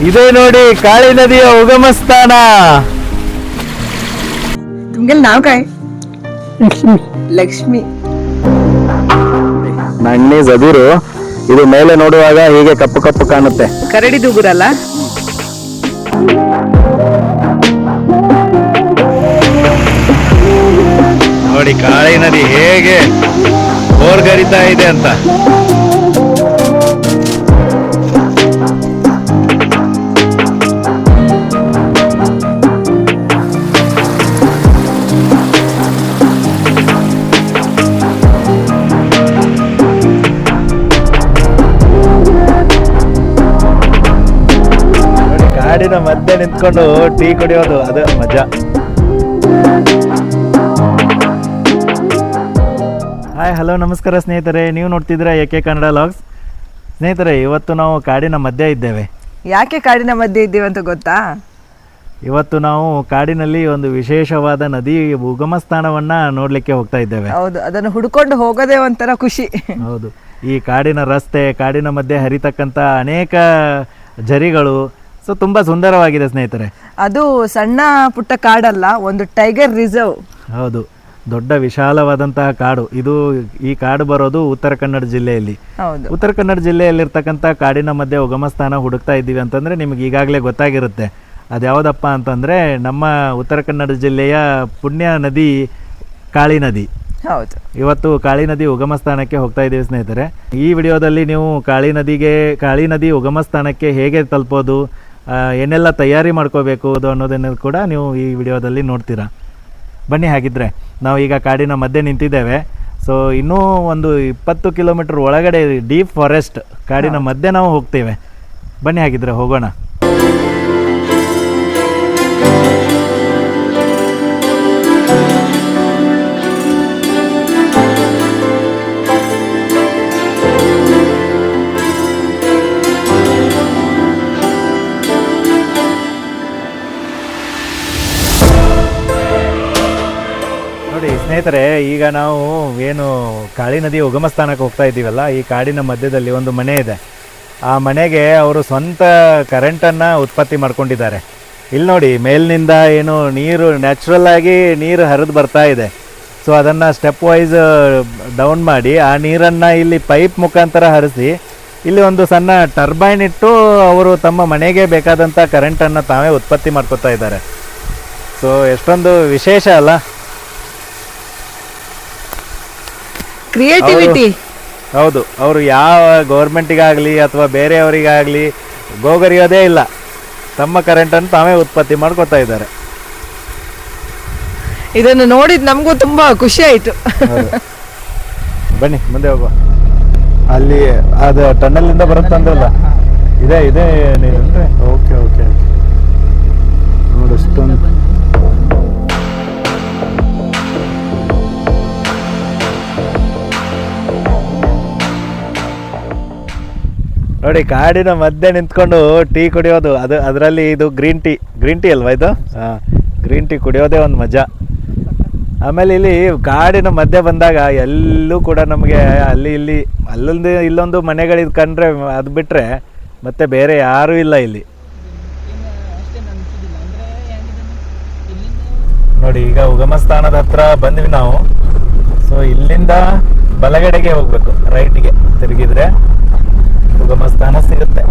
ಇದೇ ನೋಡಿ ಕಾಳಿ ನದಿಯ ಉಗಮ ಸ್ಥಾನ. तुमगे नाव काय? ಲಕ್ಷ್ಮಿ. ನನ್ನಿ ಜಬೀರು. ಇದು ಮೇಲೆ ನೋಡುವಾಗ ಹೀಗೆ ಕಪ್ಪು ಕಪ್ಪು ಕಾಣುತ್ತೆ. ಕರಡಿ ದೂಗುರಲ್ಲ. ನೋಡಿ ಕಾಳಿ ನದಿ ಹೇಗೆ ಹೋರ್ಗರಿತಾ ಇದೆ ಅಂತ. ಕಾಡಿನ ಮಧ್ಯೆ ನಿಂತ್ಕೊಂಡು ಟೀ ಕುಡಿಯೋದು ಅದು ಮಜಾ. ಹಾಯ್ ಹಲೋ ನಮಸ್ಕಾರ ಸ್ನೇಹಿತರೆ, ನೀವು ನೋಡ್ತಿದ್ದೀರಾ ಏಕೆ ಕನ್ನಡ ಲಾಗ್ಸ್. ಸ್ನೇಹಿತರೆ, ಇವತ್ತು ನಾವು ಕಾಡಿನ ಮಧ್ಯೆ ಇದ್ದೇವೆ. ಯಾಕೆ ಕಾಡಿನ ಮಧ್ಯೆ ಇದ್ದೀವಿ ಅಂತ ಗೊತ್ತಾ? ಇವತ್ತು ನಾವು ಕಾಡಿನಲ್ಲಿ ಒಂದು ವಿಶೇಷವಾದ ನದಿ ಉಗಮ ಸ್ಥಾನವನ್ನ ನೋಡ್ಲಿಕ್ಕೆ ಹೋಗ್ತಾ ಇದ್ದೇವೆ. ಹೌದು, ಅದನ್ನು ಹುಡ್ಕೊಂಡು ಹೋಗೋದೇ ಒಂಥರ ಖುಷಿ. ಹೌದು, ಈ ಕಾಡಿನ ರಸ್ತೆ, ಕಾಡಿನ ಮಧ್ಯೆ ಹರಿತಕ್ಕಂಥ ಅನೇಕ ಝರಿಗಳು, ಸೊ ತುಂಬಾ ಸುಂದರವಾಗಿದೆ ಸ್ನೇಹಿತರೆ. ಅದು ಸಣ್ಣ ಪುಟ್ಟ ಕಾಡಲ್ಲ, ಒಂದು ಟೈಗರ್ ರಿಸರ್ವ್. ಹೌದು, ದೊಡ್ಡ ವಿಶಾಲವಾದಂತಹ ಕಾಡು ಇದು. ಈ ಕಾಡು ಬರೋದು ಉತ್ತರ ಕನ್ನಡ ಜಿಲ್ಲೆಯಲ್ಲಿ. ಹೌದು, ಉತ್ತರ ಕನ್ನಡ ಜಿಲ್ಲೆಯಲ್ಲಿರ್ತಕ್ಕಂಥ ಕಾಡಿನ ಮಧ್ಯೆ ಉಗಮ ಸ್ಥಾನ ಹುಡುಕ್ತಾ ಇದ್ದೀವಿ ಅಂತಂದ್ರೆ ನಿಮ್ಗೆ ಈಗಾಗಲೇ ಗೊತ್ತಾಗಿರುತ್ತೆ. ಅದ್ಯಾವುದಪ್ಪ ಅಂತಂದ್ರೆ ನಮ್ಮ ಉತ್ತರ ಕನ್ನಡ ಜಿಲ್ಲೆಯ ಪುಣ್ಯ ನದಿ ಕಾಳಿ ನದಿ. ಹೌದು, ಇವತ್ತು ಕಾಳಿ ನದಿ ಉಗಮ ಸ್ಥಾನಕ್ಕೆ ಹೋಗ್ತಾ ಇದ್ದೀವಿ ಸ್ನೇಹಿತರೆ. ಈ ವಿಡಿಯೋದಲ್ಲಿ ನೀವು ಕಾಳಿ ನದಿ ಉಗಮ ಸ್ಥಾನಕ್ಕೆ ಹೇಗೆ ತಲುಪೋದು, ಏನೆಲ್ಲ ತಯಾರಿ ಮಾಡ್ಕೋಬೇಕು ಅನ್ನೋದನ್ನು ಕೂಡ ನೀವು ಈ ವಿಡಿಯೋದಲ್ಲಿ ನೋಡ್ತೀರಾ. ಬನ್ನಿ, ಹಾಗಿದ್ರೆ ನಾವು ಈಗ ಕಾಡಿನ ಮಧ್ಯೆ ನಿಂತಿದ್ದೇವೆ. ಸೊ ಇನ್ನೂ ಒಂದು 20 ಕಿಲೋಮೀಟರ್ ಒಳಗಡೆ ಡೀಪ್ ಫಾರೆಸ್ಟ್ ಕಾಡಿನ ಮಧ್ಯೆ ನಾವು ಹೋಗ್ತೇವೆ. ಬನ್ನಿ, ಹಾಗಿದ್ರೆ ಹೋಗೋಣ. ನೋಡಿ ಸ್ನೇಹಿತರೆ, ಈಗ ನಾವು ಏನು ಕಾಳಿ ನದಿ ಉಗಮ ಸ್ಥಾನಕ್ಕೆ ಹೋಗ್ತಾ ಇದ್ದೀವಲ್ಲ, ಈ ಕಾಡಿನ ಮಧ್ಯದಲ್ಲಿ ಒಂದು ಮನೆ ಇದೆ. ಆ ಮನೆಗೆ ಅವರು ಸ್ವಂತ ಕರೆಂಟನ್ನು ಉತ್ಪತ್ತಿ ಮಾಡ್ಕೊಂಡಿದ್ದಾರೆ. ಇಲ್ಲಿ ನೋಡಿ, ಮೇಲಿನಿಂದ ಏನು ನೀರು ನ್ಯಾಚುರಲ್ ಆಗಿ ನೀರು ಹರಿದು ಬರ್ತಾ ಇದೆ. ಸೊ ಅದನ್ನು ಸ್ಟೆಪ್ ವೈಸ್ ಡೌನ್ ಮಾಡಿ ಆ ನೀರನ್ನು ಇಲ್ಲಿ ಪೈಪ್ ಮುಖಾಂತರ ಹರಿಸಿ ಇಲ್ಲಿ ಒಂದು ಸಣ್ಣ ಟರ್ಬೈನ್ ಇಟ್ಟು ಅವರು ತಮ್ಮ ಮನೆಗೆ ಬೇಕಾದಂಥ ಕರೆಂಟನ್ನು ತಾವೇ ಉತ್ಪತ್ತಿ ಮಾಡ್ಕೊತಾ ಇದ್ದಾರೆ. ಸೊ ಎಷ್ಟೊಂದು ವಿಶೇಷ ಅಲ್ಲ. ಕ್ರಿಯೇಟಿವಿಟಿ. ಹೌದು, ಅವರು ಯಾವ ಗೌರ್ಮೆಂಟಿಗಾಗಲಿ ಅಥವಾ ಬೇರೆಯವರಿಗಾಗಲಿ ಗೋಗರಿಯೋದೇ ಇಲ್ಲ, ತಮ್ಮ ಕರೆಂಟನ್ನು ತಾವೇ ಉತ್ಪತ್ತಿ ಮಾಡ್ಕೊತಾ ಇದ್ದಾರೆ. ಇದನ್ನು ನೋಡಿದ್ ನಮಗೂ ತುಂಬಾ ಖುಷಿ ಆಯ್ತು. ಬನ್ನಿ ಮುಂದೆ ಹೋಗುವ. ಅಲ್ಲಿ ಅದು ಟನಲಿಂದ ಬರುತ್ತಂದ್ರಲ್ಲ, ಇದೆ ಓಕೆ ಓಕೆ ನೋಡಿ ಅಷ್ಟೊಂದು. ನೋಡಿ, ಕಾಡಿನ ಮಧ್ಯೆ ನಿಂತ್ಕೊಂಡು ಟೀ ಕುಡಿಯೋದು ಅದರಲ್ಲಿ ಇದು ಗ್ರೀನ್ ಟೀ ಅಲ್ವಾ ಇದು? ಹಾಂ, ಗ್ರೀನ್ ಟೀ ಕುಡಿಯೋದೇ ಒಂದು ಮಜಾ. ಆಮೇಲೆ ಇಲ್ಲಿ ಕಾಡಿನ ಮಧ್ಯೆ ಬಂದಾಗ ಎಲ್ಲೂ ಕೂಡ ನಮಗೆ ಅಲ್ಲೊಂದು ಇಲ್ಲೊಂದು ಮನೆಗಳಿದ್ ಕಂಡ್ರೆ ಅದು ಬಿಟ್ಟರೆ ಮತ್ತೆ ಬೇರೆ ಯಾರೂ ಇಲ್ಲ ಇಲ್ಲಿ. ನೋಡಿ, ಈಗ ಉಗಮ ಸ್ಥಾನದ ಹತ್ರ ಬಂದ್ವಿ ನಾವು. ಸೊ ಇಲ್ಲಿಂದ ಬಲಗಡೆಗೆ ಹೋಗ್ಬೇಕು, ರೈಟ್ಗೆ ತಿರುಗಿದ್ರೆ ಉಗಮ ಸ್ಥಾನ ಸಿಗುತ್ತೆ.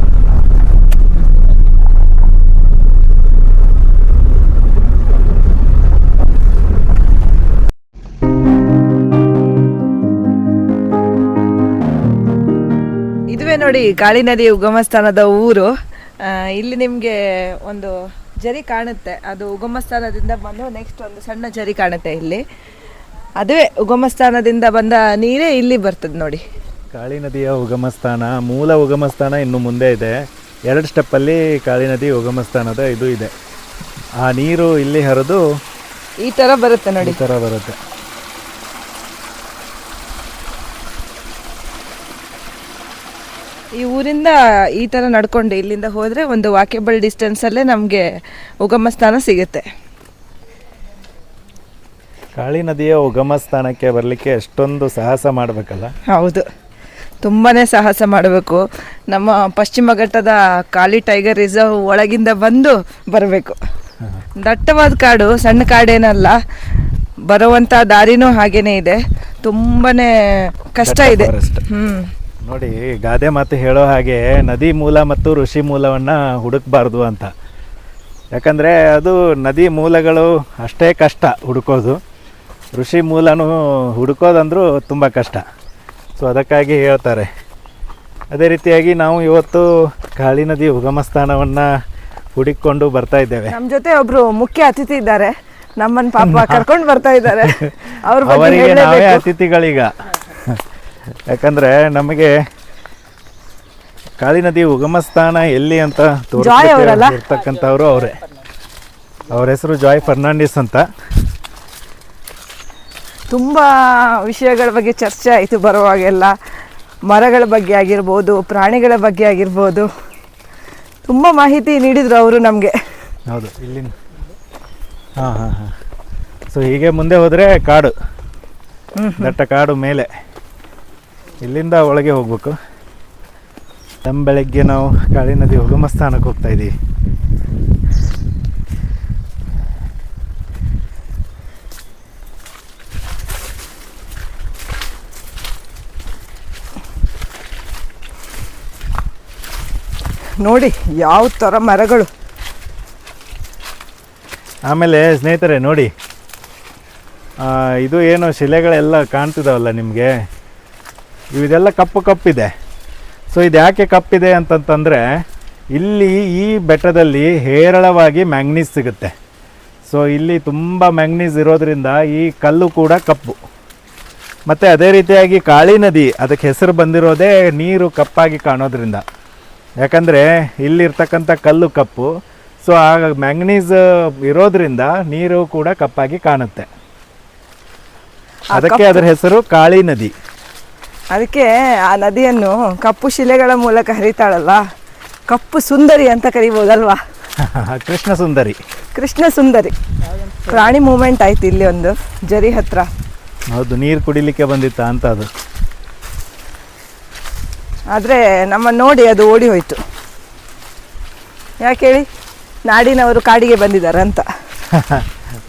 ಇದುವೇ ನೋಡಿ ಕಾಳಿ ನದಿ ಉಗಮ ಸ್ಥಾನದ ಊರು. ಇಲ್ಲಿ ನಿಮ್ಗೆ ಒಂದು ಜರಿ ಕಾಣುತ್ತೆ, ಅದು ಉಗಮ ಸ್ಥಾನದಿಂದ ಬಂದು ನೆಕ್ಸ್ಟ್ ಒಂದು ಸಣ್ಣ ಜರಿ ಕಾಣುತ್ತೆ ಇಲ್ಲಿ. ಅದುವೇ ಉಗಮ ಸ್ಥಾನದಿಂದ ಬಂದ ನೀರೇ ಇಲ್ಲಿ ಬರ್ತದೆ ನೋಡಿ. ಕಾಳಿ ನದಿಯ ಉಗಮ ಸ್ಥಾನ, ಮೂಲ ಉಗಮ ಸ್ಥಾನ ಇನ್ನು ಮುಂದೆ ಇದೆ. 2 ಸ್ಟೆಪ್ಪಲ್ಲಿ ಕಾಳಿ ನದಿ ಉಗಮ ಸ್ಥಾನದ ಇದು ಇದೆ. ಆ ನೀರು ಇಲ್ಲಿ ಹರಿದು ಈ ತರ ಬರುತ್ತೆ ನೋಡಿ, ಈ ತರ ಬರುತ್ತೆ. ಈ ಊರಿಂದ ಈ ತರ ನಡ್ಕೊಂಡು ಇಲ್ಲಿಂದ ಹೋದ್ರೆ ಒಂದು ವಾಕೇಬಲ್ ಡಿಸ್ಟೆನ್ಸ್ ಅಲ್ಲೇ ನಮ್ಗೆ ಉಗಮ ಸ್ಥಾನ ಸಿಗುತ್ತೆ. ಕಾಳಿ ನದಿಯ ಉಗಮ ಸ್ಥಾನಕ್ಕೆ ಬರಲಿಕ್ಕೆ ಎಷ್ಟೊಂದು ಸಾಹಸ ಮಾಡಬೇಕಲ್ಲ. ಹೌದು, ತುಂಬಾ ಸಾಹಸ ಮಾಡಬೇಕು. ನಮ್ಮ ಪಶ್ಚಿಮ ಘಟ್ಟದ ಕಾಳಿ ಟೈಗರ್ ರಿಸರ್ವ್ ಒಳಗಿಂದ ಬರಬೇಕು. ದಟ್ಟವಾದ ಕಾಡು, ಸಣ್ಣ ಕಾಡೇನಲ್ಲ. ಬರುವಂಥ ದಾರಿನೂ ಹಾಗೇನೇ ಇದೆ, ತುಂಬಾ ಕಷ್ಟ ಇದೆ. ನೋಡಿ, ಗಾದೆ ಮಾತು ಹೇಳೋ ಹಾಗೆ ನದಿ ಮೂಲ ಮತ್ತು ಋಷಿ ಮೂಲವನ್ನು ಹುಡುಕಬಾರ್ದು ಅಂತ. ಯಾಕಂದರೆ ಅದು ನದಿ ಮೂಲಗಳು ಅಷ್ಟೇ ಕಷ್ಟ ಹುಡುಕೋದು, ಋಷಿ ಮೂಲನೂ ಹುಡುಕೋದಂದ್ರೂ ತುಂಬ ಕಷ್ಟ. ಸೊ ಅದಕ್ಕಾಗಿ ಹೇಳ್ತಾರೆ. ಅದೇ ರೀತಿಯಾಗಿ ನಾವು ಇವತ್ತು ಕಾಳಿ ನದಿ ಉಗಮ ಸ್ಥಾನವನ್ನು ಹುಡುಕಿಕೊಂಡು ಬರ್ತಾ ಇದ್ದೇವೆ. ನಮ್ಮ ಜೊತೆ ಒಬ್ಬರು ಮುಖ್ಯ ಅತಿಥಿ ಇದ್ದಾರೆ, ನಮ್ಮನ್ನು ಪಾಪ ಕರ್ಕೊಂಡು ಬರ್ತಾ ಇದ್ದಾರೆ. ಅವರಿಗೆ ನಾವೇ ಅತಿಥಿಗಳೀಗ. ಯಾಕಂದರೆ ನಮಗೆ ಕಾಳಿ ನದಿ ಉಗಮ ಸ್ಥಾನ ಎಲ್ಲಿ ಅಂತ ಇರ್ತಕ್ಕಂಥವ್ರು ಅವರೇ. ಅವ್ರ ಹೆಸರು ಜಾಯ್ ಫರ್ನಾಂಡಿಸ್ ಅಂತ. ತುಂಬ ವಿಷಯಗಳ ಬಗ್ಗೆ ಚರ್ಚೆ ಆಯಿತು ಬರುವಾಗೆಲ್ಲ. ಮರಗಳ ಬಗ್ಗೆ ಆಗಿರ್ಬೋದು, ಪ್ರಾಣಿಗಳ ಬಗ್ಗೆ ಆಗಿರ್ಬೋದು, ತುಂಬ ಮಾಹಿತಿ ನೀಡಿದರು ಅವರು ನಮಗೆ. ಹೌದು, ಇಲ್ಲಿನ ಹಾಂ. ಸೊ ಹೀಗೆ ಮುಂದೆ ಹೋದರೆ ಕಾಡು, ದಟ್ಟ ಕಾಡು ಮೇಲೆ, ಇಲ್ಲಿಂದ ಒಳಗೆ ಹೋಗ್ಬೇಕು. ಬೆಳಗ್ಗೆ ನಾವು ಕಾಳಿ ನದಿ ಉಗಮ ಸ್ಥಾನಕ್ಕೆ ಹೋಗ್ತಾ ಇದ್ದೀವಿ. ನೋಡಿ ಯಾವ ಥರ ಮರಗಳು. ಆಮೇಲೆ ಸ್ನೇಹಿತರೆ ನೋಡಿ, ಇದು ಏನು ಶಿಲೆಗಳೆಲ್ಲ ಕಾಣ್ತಿದಾವಲ್ಲ ನಿಮಗೆ, ಇದೆಲ್ಲ ಕಪ್ಪಿದೆ. ಸೊ ಇದು ಯಾಕೆ ಕಪ್ಪಿದೆ ಅಂತಂತಂದರೆ, ಇಲ್ಲಿ ಈ ಬೆಟ್ಟದಲ್ಲಿ ಹೇರಳವಾಗಿ ಮ್ಯಾಂಗ್ನೀಸ್ ಸಿಗುತ್ತೆ. ಸೊ ಇಲ್ಲಿ ತುಂಬ ಮ್ಯಾಂಗ್ನೀಸ್ ಇರೋದ್ರಿಂದ ಈ ಕಲ್ಲು ಕೂಡ ಕಪ್ಪು. ಮತ್ತು ಅದೇ ರೀತಿಯಾಗಿ ಕಾಳಿ ನದಿ ಅದಕ್ಕೆ ಹೆಸರು ಬಂದಿರೋದೇ ನೀರು ಕಪ್ಪಾಗಿ ಕಾಣೋದ್ರಿಂದ. ಯಾಕಂದರೆ ಇಲ್ಲಿರ್ತಕ್ಕಂಥ ಕಲ್ಲು ಕಪ್ಪು, ಸೊ ಆಗ ಮ್ಯಾಂಗ್ನೀಸ್ ಇರೋದ್ರಿಂದ ನೀರು ಕೂಡ ಕಪ್ಪಾಗಿ ಕಾಣುತ್ತೆ. ಅದಕ್ಕೆ ಅದರ ಹೆಸರು ಕಾಳಿ ನದಿ. ಅದಕ್ಕೆ ಆ ನದಿಯನ್ನು ಕಪ್ಪು ಶಿಲೆಗಳ ಮೂಲಕ ಹರಿತಾಳಲ್ಲ, ಕಪ್ಪು ಸುಂದರಿ ಅಂತ ಕರಿಬೋದಲ್ವಾ? ಕೃಷ್ಣ ಸುಂದರಿ. ಕೃಷ್ಣ ಸುಂದರಿ ಪ್ರಾಣಿ ಮೂಮೆಂಟ್ ಆಯ್ತು ಇಲ್ಲಿ ಒಂದು ಜರಿ ಹತ್ರ. ಹೌದು, ನೀರು ಕುಡಿಲಿಕ್ಕೆ ಬಂದಿತ್ತ ಅಂತ ಅದು. ಆದರೆ ನಮ್ಮ ನೋಡಿ ಅದು ಓಡಿ ಹೋಯಿತು. ಯಾಕೆ ಹೇಳಿ? ನಾಡಿನವರು ಕಾಡಿಗೆ ಬಂದಿದ್ದಾರೆ ಅಂತ.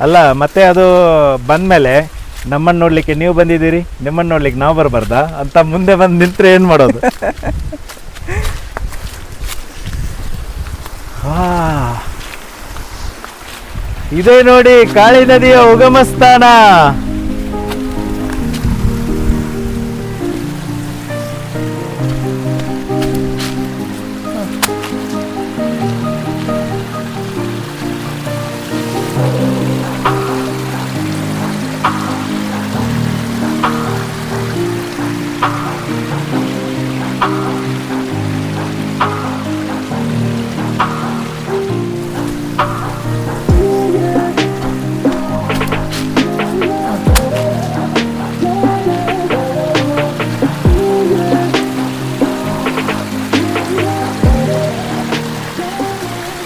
ಅಲ್ಲ, ಮತ್ತೆ ಅದು ಬಂದಮೇಲೆ ನಮ್ಮನ್ನು ನೋಡ್ಲಿಕ್ಕೆ ನೀವು ಬಂದಿದ್ದೀರಿ, ನಿಮ್ಮನ್ನು ನೋಡ್ಲಿಕ್ಕೆ ನಾವು ಬರಬಾರ್ದಾ ಅಂತ ಮುಂದೆ ಬಂದು ನಿಂತರೆ ಏನು ಮಾಡೋದು? ಇದೇ ನೋಡಿ ಕಾಳಿ ನದಿಯ ಉಗಮ ಸ್ಥಾನ.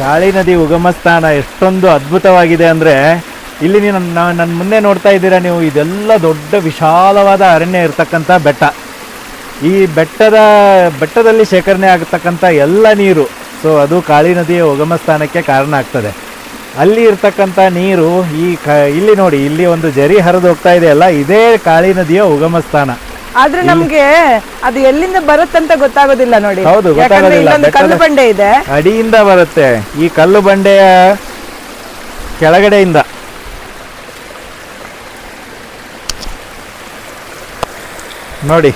ಕಾಳಿ ನದಿ ಉಗಮ ಸ್ಥಾನ ಎಷ್ಟೊಂದು ಅದ್ಭುತವಾಗಿದೆ ಅಂದರೆ, ಇಲ್ಲಿ ನನ್ನ ಮುಂದೆ ನೋಡ್ತಾ ಇದ್ದೀರಾ ನೀವು, ಇದೆಲ್ಲ ದೊಡ್ಡ ವಿಶಾಲವಾದ ಅರಣ್ಯ ಇರತಕ್ಕಂಥ ಬೆಟ್ಟ. ಈ ಬೆಟ್ಟದಲ್ಲಿ ಶೇಖರಣೆ ಆಗತಕ್ಕಂಥ ಎಲ್ಲ ನೀರು, ಸೊ ಅದು ಕಾಳಿ ನದಿಯ ಉಗಮ ಸ್ಥಾನಕ್ಕೆ ಕಾರಣ ಆಗ್ತದೆ. ಅಲ್ಲಿ ಇರ್ತಕ್ಕಂಥ ನೀರು ಇಲ್ಲಿ ನೋಡಿ, ಇಲ್ಲಿ ಒಂದು ಜರಿ ಹರಿದು ಹೋಗ್ತಾ ಇದೆಯಲ್ಲ, ಇದೇ ಕಾಳಿ ನದಿಯ ಉಗಮ ಸ್ಥಾನ. ಆದ್ರೆ ನಮ್ಗೆ ಅದು ಎಲ್ಲಿಂದ ಬರುತ್ತಂತ ಗೊತ್ತಾಗೋದಿಲ್ಲ ನೋಡಿ. ಹೌದು, ಗೊತ್ತಾಗೋದಿಲ್ಲ. ಕಲ್ಲು ಬಂಡೆ ಇದೆ, ಅಡಿಯಿಂದ ಬರುತ್ತೆ. ಈ ಕಲ್ಲು ಬಂಡೆಯ ಕೆಳಗಡೆಯಿಂದ ನೋಡಿ,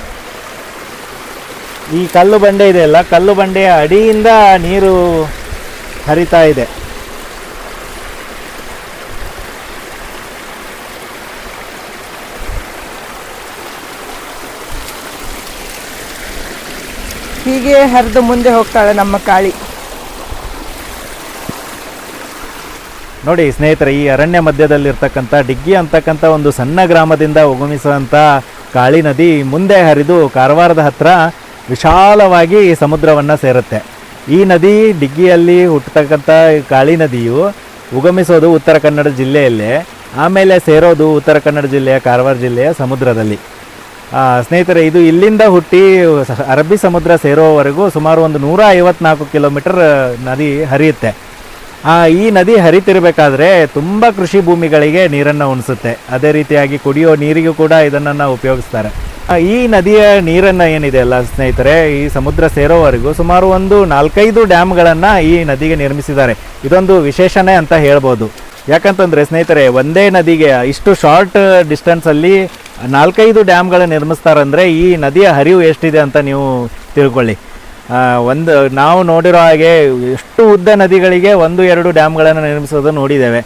ಈ ಕಲ್ಲು ಬಂಡೆ ಇದೆಯಲ್ಲ, ಕಲ್ಲು ಬಂಡೆಯ ಅಡಿಯಿಂದ ನೀರು ಹರಿತಾ ಇದೆ. ಹೀಗೆ ಹರಿದು ಮುಂದೆ ಹೋಗ್ತಾಳೆ ನಮ್ಮ ಕಾಳಿ. ನೋಡಿ ಸ್ನೇಹಿತರೆ, ಈ ಅರಣ್ಯ ಮಧ್ಯದಲ್ಲಿರ್ತಕ್ಕಂಥ ಡಿಗ್ಗಿ ಅಂತಕ್ಕಂಥ ಒಂದು ಸಣ್ಣ ಗ್ರಾಮದಿಂದ ಉಗಮಿಸುವಂಥ ಕಾಳಿ ನದಿ ಮುಂದೆ ಹರಿದು ಕಾರವಾರದ ಹತ್ರ ವಿಶಾಲವಾಗಿ ಸಮುದ್ರವನ್ನು ಸೇರುತ್ತೆ. ಈ ನದಿ ಡಿಗ್ಗಿಯಲ್ಲಿ ಹುಟ್ಟತಕ್ಕಂಥ ಕಾಳಿ ನದಿಯು ಉಗಮಿಸೋದು ಉತ್ತರ ಕನ್ನಡ ಜಿಲ್ಲೆಯಲ್ಲೇ, ಆಮೇಲೆ ಸೇರೋದು ಉತ್ತರ ಕನ್ನಡ ಜಿಲ್ಲೆಯ ಕಾರವಾರ ಜಿಲ್ಲೆಯ ಸಮುದ್ರದಲ್ಲಿ. ಸ್ನೇಹಿತರೆ, ಇದು ಇಲ್ಲಿಂದ ಹುಟ್ಟಿ ಅರಬ್ಬಿ ಸಮುದ್ರ ಸೇರುವವರೆಗೂ ಸುಮಾರು ಒಂದು 154 ಕಿಲೋಮೀಟರ್ ನದಿ ಹರಿಯುತ್ತೆ. ಈ ನದಿ ಹರಿತಿರಬೇಕಾದ್ರೆ ತುಂಬ ಕೃಷಿ ಭೂಮಿಗಳಿಗೆ ನೀರನ್ನು ಉಣಿಸುತ್ತೆ. ಅದೇ ರೀತಿಯಾಗಿ ಕುಡಿಯೋ ನೀರಿಗೂ ಕೂಡ ಇದನ್ನು ಉಪಯೋಗಿಸ್ತಾರೆ. ಈ ನದಿಯ ನೀರನ್ನು ಏನಿದೆ ಅಲ್ಲ ಸ್ನೇಹಿತರೆ, ಈ ಸಮುದ್ರ ಸೇರೋವರೆಗೂ ಸುಮಾರು ಒಂದು 4-5 ಡ್ಯಾಮ್ಗಳನ್ನು ಈ ನದಿಗೆ ನಿರ್ಮಿಸಿದ್ದಾರೆ. ಇದೊಂದು ವಿಶೇಷನೇ ಅಂತ ಹೇಳ್ಬೋದು. ಯಾಕಂತಂದರೆ ಸ್ನೇಹಿತರೆ, ಒಂದೇ ನದಿಗೆ ಇಷ್ಟು ಶಾರ್ಟ್ ಡಿಸ್ಟೆನ್ಸಲ್ಲಿ 4-5 ಡ್ಯಾಮ್ಗಳು ನಿರ್ಮಿಸ್ತಾರಂದರೆ ಈ ನದಿಯ ಹರಿವು ಎಷ್ಟಿದೆ ಅಂತ ನೀವು ತಿಳ್ಕೊಳ್ಳಿ. ನಾವು ನೋಡಿರೋ ಹಾಗೆ ಎಷ್ಟು ಉದ್ದ ನದಿಗಳಿಗೆ 1-2 ಡ್ಯಾಮ್ಗಳನ್ನು ನಿರ್ಮಿಸೋದು ನೋಡಿದ್ದೇವೆ.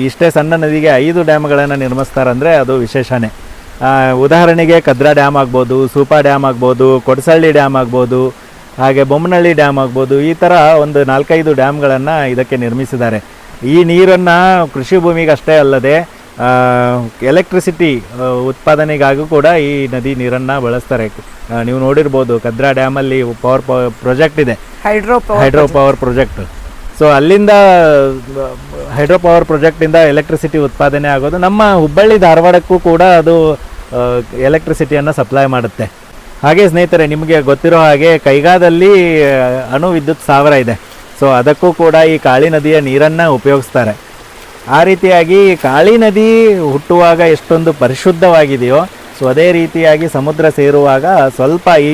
ಇಷ್ಟೇ ಸಣ್ಣ ನದಿಗೆ 5 ಡ್ಯಾಮ್ಗಳನ್ನು ನಿರ್ಮಿಸ್ತಾರಂದರೆ ಅದು ವಿಶೇಷನೇ. ಉದಾಹರಣೆಗೆ ಕದ್ರಾ ಡ್ಯಾಮ್ ಆಗ್ಬೋದು, ಸೂಪಾ ಡ್ಯಾಮ್ ಆಗ್ಬೋದು, ಕೊಡಸಳ್ಳಿ ಡ್ಯಾಮ್ ಆಗ್ಬೋದು, ಹಾಗೆ ಬೊಮ್ಮನಹಳ್ಳಿ ಡ್ಯಾಮ್ ಆಗ್ಬೋದು. ಈ ಥರ ಒಂದು 4-5 ಡ್ಯಾಮ್ಗಳನ್ನು ಇದಕ್ಕೆ ನಿರ್ಮಿಸಿದ್ದಾರೆ. ಈ ನೀರನ್ನು ಕೃಷಿ ಭೂಮಿಗೆ ಅಷ್ಟೇ ಅಲ್ಲದೆ ಎಲೆಕ್ಟ್ರಿಸಿಟಿ ಉತ್ಪಾದನೆಗಾಗೂ ಕೂಡ ಈ ನದಿ ನೀರನ್ನು ಬಳಸ್ತಾರೆ. ನೀವು ನೋಡಿರ್ಬೋದು, ಕದ್ರಾ ಡ್ಯಾಮಲ್ಲಿ ಪವರ್ ಪ್ರಾಜೆಕ್ಟ್ ಇದೆ, ಹೈಡ್ರೋ ಪವರ್ ಪ್ರಾಜೆಕ್ಟ್. ಸೊ ಅಲ್ಲಿಂದ ಹೈಡ್ರೋ ಪವರ್ ಪ್ರಾಜೆಕ್ಟಿಂದ ಎಲೆಕ್ಟ್ರಿಸಿಟಿ ಉತ್ಪಾದನೆ ಆಗೋದು ನಮ್ಮ ಹುಬ್ಬಳ್ಳಿ ಧಾರವಾಡಕ್ಕೂ ಕೂಡ ಅದು ಎಲೆಕ್ಟ್ರಿಸಿಟಿಯನ್ನು ಸಪ್ಲೈ ಮಾಡುತ್ತೆ. ಹಾಗೆ ಸ್ನೇಹಿತರೆ, ನಿಮಗೆ ಗೊತ್ತಿರೋ ಹಾಗೆ ಕೈಗಾದಲ್ಲಿ ಅಣು ವಿದ್ಯುತ್ ಸ್ಥಾವರ ಇದೆ. ಸೊ ಅದಕ್ಕೂ ಕೂಡ ಈ ಕಾಳಿ ನದಿಯ ನೀರನ್ನು ಉಪಯೋಗಿಸ್ತಾರೆ. ಆ ರೀತಿಯಾಗಿ ಕಾಳಿ ನದಿ ಹುಟ್ಟುವಾಗ ಎಷ್ಟೊಂದು ಪರಿಶುದ್ಧವಾಗಿದೆಯೋ, ಸೊ ಅದೇ ರೀತಿಯಾಗಿ ಸಮುದ್ರ ಸೇರುವಾಗ ಸ್ವಲ್ಪ ಈ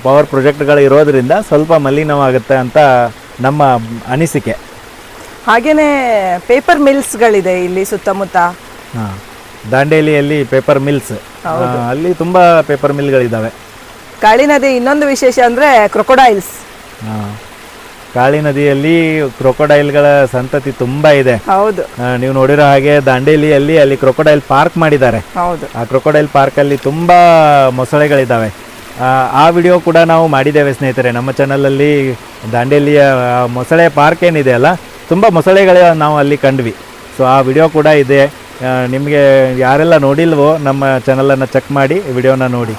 ಪವರ್ ಪ್ರಾಜೆಕ್ಟ್ಗಳು ಇರೋದರಿಂದ ಸ್ವಲ್ಪ ಮಲಿನವಾಗುತ್ತೆ ಅಂತ ನಮ್ಮ ಅನಿಸಿಕೆ. ಹಾಗೇನೆ ಪೇಪರ್ ಮಿಲ್ಸ್ಗಳಿದೆ ಇಲ್ಲಿ ಸುತ್ತಮುತ್ತ. ದಾಂಡೇಲಿಯಲ್ಲಿ ಪೇಪರ್ ಮಿಲ್ಸ್, ಅಲ್ಲಿ ತುಂಬ ಪೇಪರ್ ಮಿಲ್ಗಳಿದ್ದಾವೆ. ಕಾಳಿ ನದಿ ಇನ್ನೊಂದು ವಿಶೇಷ ಅಂದರೆ ಕ್ರೊಕೊಡೈಲ್ಸ್. ಕಾಳಿ ನದಿಯಲ್ಲಿ ಕ್ರೊಕೊಡೈಲ್ಗಳ ಸಂತತಿ ತುಂಬ ಇದೆ. ಹೌದು, ನೀವು ನೋಡಿರೋ ಹಾಗೆ ದಾಂಡೇಲಿಯಲ್ಲಿ ಅಲ್ಲಿ ಕ್ರೊಕೊಡೈಲ್ ಪಾರ್ಕ್ ಮಾಡಿದ್ದಾರೆ. ಹೌದು, ಆ ಕ್ರೊಕೊಡೈಲ್ ಪಾರ್ಕಲ್ಲಿ ತುಂಬ ಮೊಸಳೆಗಳಿದ್ದಾವೆ. ಆ ವಿಡಿಯೋ ಕೂಡ ನಾವು ಮಾಡಿದ್ದೇವೆ ಸ್ನೇಹಿತರೆ ನಮ್ಮ ಚಾನಲಲ್ಲಿ. ದಾಂಡೇಲಿಯ ಮೊಸಳೆ ಪಾರ್ಕ್ ಏನಿದೆ ಅಲ್ಲ, ತುಂಬ ಮೊಸಳೆಗಳು ನಾವು ಅಲ್ಲಿ ಕಂಡ್ವಿ. ಸೊ ಆ ವಿಡಿಯೋ ಕೂಡ ಇದೆ. ನಿಮಗೆ ಯಾರೆಲ್ಲ ನೋಡಿಲ್ವೋ ನಮ್ಮ ಚಾನಲನ್ನು ಚೆಕ್ ಮಾಡಿ ವಿಡಿಯೋನ ನೋಡಿ.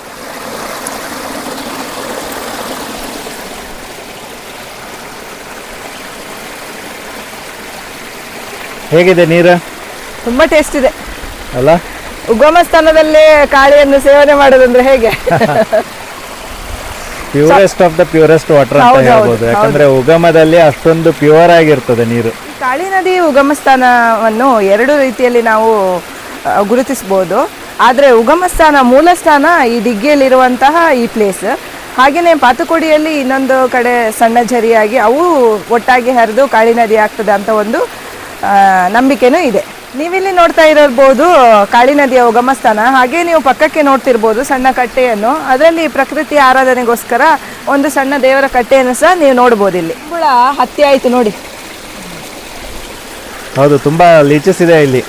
ಹೇಗಿದೆ ನೀರು? ತುಂಬ ಟೇಸ್ಟ್ ಇದೆ ಅಲ್ಲ? ಉಗಮ ಸ್ಥಾನದಲ್ಲಿ ಕಾಳಿಯನ್ನು ಸೇವನೆ ಮಾಡೋದಂದ್ರೆ ಹೇಗೆ? Purest of the purest water ಅಂತ ಹೇಳ್ಬೋದು. ಯಾಕಂದ್ರೆ ಉಗಮದಲ್ಲಿ ಅಷ್ಟೊಂದು ಪ್ಯೂರ್ ಆಗಿರ್ತದೆ ನೀರು. ಕಾಳಿ ನದಿ ಉಗಮ ಸ್ಥಾನವನ್ನು 2 ರೀತಿಯಲ್ಲಿ ನಾವು ಗುರುತಿಸಬಹುದು. ಆದರೆ ಉಗಮ ಸ್ಥಾನ, ಮೂಲ ಸ್ಥಾನ ಈ ದಿಗ್ಗಿಯಲ್ಲಿರುವಂತಹ ಈ ಪ್ಲೇಸ್. ಹಾಗೆಯೇ ಪಾತುಕೋಡಿಯಲ್ಲಿ ಇನ್ನೊಂದು ಕಡೆ ಸಣ್ಣ ಝರಿಯಾಗಿ ಅವು ಒಟ್ಟಾಗಿ ಹರಿದು ಕಾಳಿ ನದಿ ಆಗ್ತದೆ ಅಂತ ಒಂದು ನಂಬಿಕೆನೂ ಇದೆ. ನೀವಿಲ್ಲಿ ನೋಡ್ತಾ ಇರಬಹುದು ಕಾಳಿ ನದಿಯ ಉಗಮ ಸ್ಥಾನ. ಹಾಗೆ ನೀವು ಪಕ್ಕಕ್ಕೆ ನೋಡ್ತಿರ್ಬೋದು ಸಣ್ಣ ಕಟ್ಟೆಯನ್ನು. ಅದರಲ್ಲಿ ಪ್ರಕೃತಿ ಆರಾಧನೆಗೋಸ್ಕರ ಒಂದು ಸಣ್ಣ ದೇವರ ಕಟ್ಟೆಯನ್ನು ಸಹ ನೀವು ನೋಡ್ಬೋದು. ಇಲ್ಲಿ ಹುಳ ಹತ್ತಿ ಆಯ್ತು ನೋಡಿ. ಹೌದು, ತುಂಬಾ ಲೀಚಸ್ ಇದೆ ಇಲ್ಲಿ.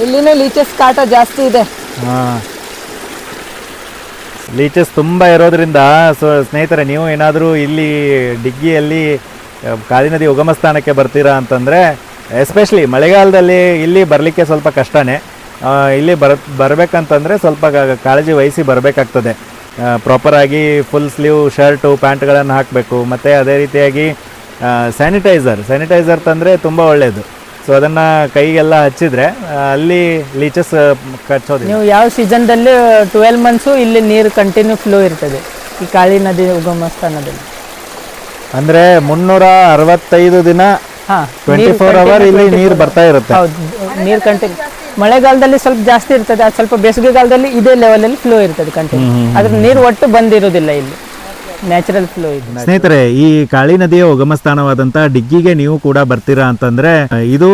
ಇಲ್ಲಿನೂ ಲೀಚಸ್ ಕಾಟ ಜಾಸ್ತಿ ಇದೆ. ಲೀಚಸ್ ತುಂಬ ಇರೋದ್ರಿಂದ ಸ್ನೇಹಿತರೆ, ನೀವು ಏನಾದರೂ ಇಲ್ಲಿ ಡಿಗ್ಗಿಯಲ್ಲಿ ಕಾಳಿ ನದಿ ಉಗಮ ಸ್ಥಾನಕ್ಕೆ ಬರ್ತೀರಾ ಅಂತಂದರೆ, ಎಸ್ಪೆಷಲಿ ಮಳೆಗಾಲದಲ್ಲಿ ಇಲ್ಲಿ ಬರಲಿಕ್ಕೆ ಸ್ವಲ್ಪ ಕಷ್ಟನೇ. ಇಲ್ಲಿ ಬರಬೇಕಂತಂದರೆ ಸ್ವಲ್ಪ ಕಾಳಜಿ ವಹಿಸಿ ಬರಬೇಕಾಗ್ತದೆ. ಪ್ರಾಪರಾಗಿ ಫುಲ್ ಸ್ಲೀವ್ ಶರ್ಟು ಪ್ಯಾಂಟ್ಗಳನ್ನು ಹಾಕಬೇಕು. ಮತ್ತು ಅದೇ ರೀತಿಯಾಗಿ ಸ್ಯಾನಿಟೈಸರ್ ತಂದರೆ ತುಂಬ ಒಳ್ಳೆಯದು. ಸೊ ಅದನ್ನು ಕೈಗೆಲ್ಲ ಹಚ್ಚಿದರೆ ಅಲ್ಲಿ ಲೀಚಸ್ ಕಚ್ಚೋದಿಲ್ಲ. ನೀವು ಯಾವ ಸೀಸನ್ದಲ್ಲಿ 12 ಮಂತ್ಸು ಇಲ್ಲಿ ನೀರು ಕಂಟಿನ್ಯೂ ಫ್ಲೋ ಇರ್ತದೆ ಈ ಕಾಳಿ ನದಿ ಉಗಮ ಸ್ಥಾನದಲ್ಲಿ. ಅಂದರೆ 365 ದಿನ 24 ಅವರ್ ಇಲ್ಲಿ ನೀರು ಬರ್ತಾ ಇರುತ್ತೆ. ಹೌದು, ನೀರು ಕಂಟಿನ್ಯೂ. ಮಳೆಗಾಲದಲ್ಲಿ ಸ್ವಲ್ಪ ಜಾಸ್ತಿ ಇರ್ತದೆ, ಅದು ಸ್ವಲ್ಪ ಬೇಸಿಗೆಗಾಲದಲ್ಲಿ ಇದೇ ಲೆವೆಲಲ್ಲಿ ಫ್ಲೋ ಇರ್ತದೆ ಕಂಟಿನ್ಯೂ. ಅದ್ರ ನೀರು ಒಟ್ಟು ಬಂದಿರೋದಿಲ್ಲ, ಇಲ್ಲಿ ನ್ಯಾಚುರಲ್ ಫ್ಲೋ ಇದೆ. ಸ್ನೇಹಿತರೆ, ಈ ಕಾಳಿ ನದಿಯ ಉಗಮ ಸ್ಥಾನವಾದಂಥ ಡಿಗ್ಗಿಗೆ ನೀವು ಕೂಡ ಬರ್ತೀರಾ ಅಂತಂದರೆ, ಇದು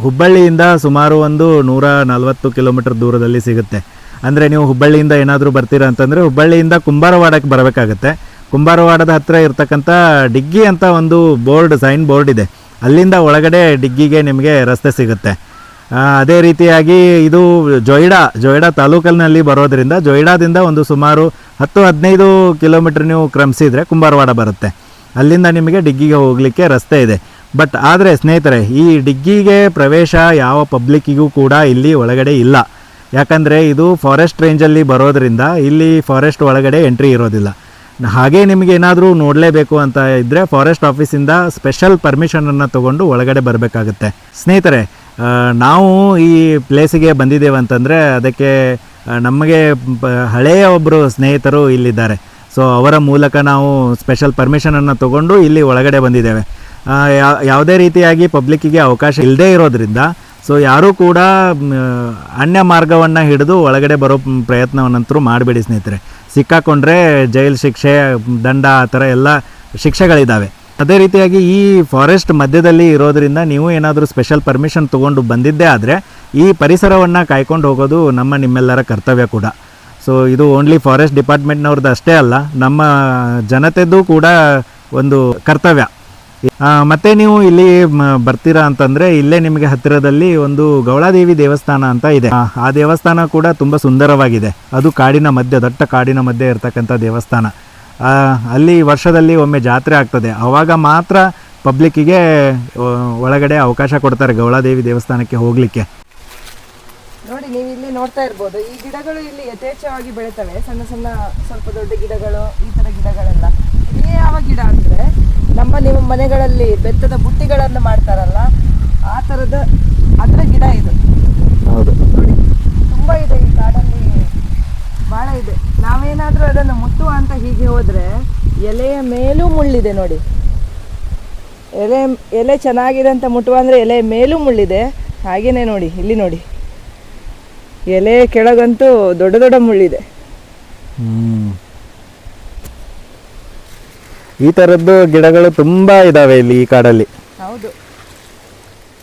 ಹುಬ್ಬಳ್ಳಿಯಿಂದ ಸುಮಾರು ಒಂದು 140 ಕಿಲೋಮೀಟರ್ ದೂರದಲ್ಲಿ ಸಿಗುತ್ತೆ. ಅಂದರೆ ನೀವು ಹುಬ್ಬಳ್ಳಿಯಿಂದ ಏನಾದರೂ ಬರ್ತೀರಾ ಅಂತಂದರೆ ಹುಬ್ಬಳ್ಳಿಯಿಂದ ಕುಂಬಾರವಾಡಕ್ಕೆ ಬರಬೇಕಾಗತ್ತೆ. ಕುಂಬಾರವಾಡದ ಹತ್ತಿರ ಇರ್ತಕ್ಕಂಥ ಡಿಗ್ಗಿ ಅಂತ ಒಂದು ಸೈನ್ ಬೋರ್ಡ್ ಇದೆ. ಅಲ್ಲಿಂದ ಒಳಗಡೆ ಡಿಗ್ಗಿಗೆ ನಿಮಗೆ ರಸ್ತೆ ಸಿಗುತ್ತೆ. ಅದೇ ರೀತಿಯಾಗಿ ಇದು ಜೊಯ್ಡಾ ತಾಲೂಕಲ್ಲಿ ಬರೋದ್ರಿಂದ ಜೊಯ್ಡಾದಿಂದ ಒಂದು ಸುಮಾರು 10-15 ಕಿಲೋಮೀಟ್ರ್ ನೀವು ಕ್ರಮಿಸಿದರೆ ಕುಂಬಾರವಾಡ ಬರುತ್ತೆ. ಅಲ್ಲಿಂದ ನಿಮಗೆ ಡಿಗ್ಗಿಗೆ ಹೋಗಲಿಕ್ಕೆ ರಸ್ತೆ ಇದೆ. ಬಟ್ ಆದರೆ ಸ್ನೇಹಿತರೆ, ಈ ಡಿಗ್ಗಿಗೆ ಪ್ರವೇಶ ಯಾವ ಪಬ್ಲಿಕ್ಕಿಗೂ ಕೂಡ ಇಲ್ಲಿ ಒಳಗಡೆ ಇಲ್ಲ. ಯಾಕಂದರೆ ಇದು ಫಾರೆಸ್ಟ್ ರೇಂಜಲ್ಲಿ ಬರೋದ್ರಿಂದ ಇಲ್ಲಿ ಫಾರೆಸ್ಟ್ ಒಳಗಡೆ ಎಂಟ್ರಿ ಇರೋದಿಲ್ಲ. ಹಾಗೆ ನಿಮಗೆ ಏನಾದರೂ ನೋಡಲೇಬೇಕು ಅಂತ ಇದ್ದರೆ ಫಾರೆಸ್ಟ್ ಆಫೀಸಿಂದ ಸ್ಪೆಷಲ್ ಪರ್ಮಿಷನನ್ನು ತೊಗೊಂಡು ಒಳಗಡೆ ಬರಬೇಕಾಗುತ್ತೆ. ಸ್ನೇಹಿತರೆ, ನಾವು ಈ ಪ್ಲೇಸಿಗೆ ಬಂದಿದ್ದೇವೆ ಅಂತಂದರೆ ಅದಕ್ಕೆ ನಮಗೆ ಹಳೆಯ ಒಬ್ಬರು ಸ್ನೇಹಿತರು ಇಲ್ಲಿದ್ದಾರೆ. ಸೊ ಅವರ ಮೂಲಕ ನಾವು ಸ್ಪೆಷಲ್ ಪರ್ಮಿಷನನ್ನು ತೊಗೊಂಡು ಇಲ್ಲಿ ಒಳಗಡೆ ಬಂದಿದ್ದೇವೆ. ಯಾವುದೇ ರೀತಿಯಾಗಿ ಪಬ್ಲಿಕ್ಕಿಗೆ ಅವಕಾಶ ಇಲ್ಲದೇ ಇರೋದ್ರಿಂದ ಸೊ ಯಾರೂ ಕೂಡ ಅನ್ಯ ಮಾರ್ಗವನ್ನು ಹಿಡಿದು ಒಳಗಡೆ ಬರೋ ಪ್ರಯತ್ನವನ್ನಂತರೂ ಮಾಡಬೇಡಿ ಸ್ನೇಹಿತರೆ. ಸಿಕ್ಕಾಕೊಂಡ್ರೆ ಜೈಲು ಶಿಕ್ಷೆ, ದಂಡ, ಆ ಥರ ಎಲ್ಲ ಶಿಕ್ಷೆಗಳಿದ್ದಾವೆ. ಅದೇ ರೀತಿಯಾಗಿ ಈ ಫಾರೆಸ್ಟ್ ಮಧ್ಯದಲ್ಲಿ ಇರೋದರಿಂದ ನೀವು ಏನಾದರೂ ಸ್ಪೆಷಲ್ ಪರ್ಮಿಷನ್ ತೊಗೊಂಡು ಬಂದಿದ್ದೇ ಆದರೆ ಈ ಪರಿಸರವನ್ನು ಕಾಯ್ಕೊಂಡು ಹೋಗೋದು ನಿಮ್ಮೆಲ್ಲರ ಕರ್ತವ್ಯ ಕೂಡ. ಸೊ ಇದು ಓನ್ಲಿ ಫಾರೆಸ್ಟ್ ಡಿಪಾರ್ಟ್ಮೆಂಟ್ನವ್ರದ್ದು ಅಷ್ಟೇ ಅಲ್ಲ, ನಮ್ಮ ಜನತೆದು ಕೂಡ ಒಂದು ಕರ್ತವ್ಯ. ಮತ್ತು ನೀವು ಇಲ್ಲಿ ಬರ್ತೀರಾ ಅಂತಂದರೆ ಇಲ್ಲೇ ನಿಮಗೆ ಹತ್ತಿರದಲ್ಲಿ ಒಂದು ಗೌಳಾದೇವಿ ದೇವಸ್ಥಾನ ಅಂತ ಇದೆ. ಆ ದೇವಸ್ಥಾನ ಕೂಡ ತುಂಬ ಸುಂದರವಾಗಿದೆ. ಅದು ಕಾಡಿನ ಮಧ್ಯೆ, ದಟ್ಟ ಕಾಡಿನ ಮಧ್ಯೆ ಇರತಕ್ಕಂಥ ದೇವಸ್ಥಾನ. ಅಲ್ಲಿ ವರ್ಷದಲ್ಲಿ ಒಮ್ಮೆ ಜಾತ್ರೆ ಆಗ್ತದೆ, ಆವಾಗ ಮಾತ್ರ ಪಬ್ಲಿಕ್ಕಿಗೆ ಒಳಗಡೆ ಅವಕಾಶ ಕೊಡ್ತಾರೆ ಗೌಳಾದೇವಿ ದೇವಸ್ಥಾನಕ್ಕೆ ಹೋಗಲಿಕ್ಕೆ. ನೋಡಿ, ನೀವು ಇಲ್ಲಿ ನೋಡ್ತಾ ಇರ್ಬೋದು, ಈ ಗಿಡಗಳು ಇಲ್ಲಿ ಯಥೇಚ್ಛವಾಗಿ ಬೆಳಿತವೆ. ಸಣ್ಣ ಸಣ್ಣ ಸ್ವಲ್ಪ ದೊಡ್ಡ ಗಿಡಗಳು, ಈ ಥರ ಗಿಡಗಳೆಲ್ಲ. ಇಲ್ಲಿ ಯಾವ ಗಿಡ ಅಂದರೆ ನಿಮ್ಮ ಮನೆಗಳಲ್ಲಿ ಬೆತ್ತದ ಬುಟ್ಟಿಗಳನ್ನು ಮಾಡ್ತಾರಲ್ಲ, ಆ ಥರದ ಅದರ ಗಿಡ ಇದು. ಹೌದು, ನೋಡಿ ತುಂಬ ಇದೆ ಈ ಕಾಡಲ್ಲಿ, ಭಾಳ ಇದೆ. ನಾವೇನಾದರೂ ಅದನ್ನು ಮುಟ್ಟುವ ಅಂತ ಹೀಗೆ ಹೋದರೆ ಎಲೆಯ ಮೇಲೂ ಮುಳ್ಳಿದೆ ನೋಡಿ. ಎಲೆ ಚೆನ್ನಾಗಿದೆ ಅಂತ ಮುಟ್ಟುವ ಅಂದರೆ ಎಲೆ ಮೇಲೂ ಮುಳ್ಳಿದೆ. ಹಾಗೇನೆ ನೋಡಿ, ಇಲ್ಲಿ ನೋಡಿ, ಎಲೆ ಕೆಳಗಂತೂ ದೊಡ್ಡ ದೊಡ್ಡ ಮುಳ್ಳಿದೆ. ಈ ಥರದ್ದು ಗಿಡಗಳು ತುಂಬ ಇದ್ದಾವೆ ಇಲ್ಲಿ ಈ ಕಾಡಲ್ಲಿ. ಹೌದು.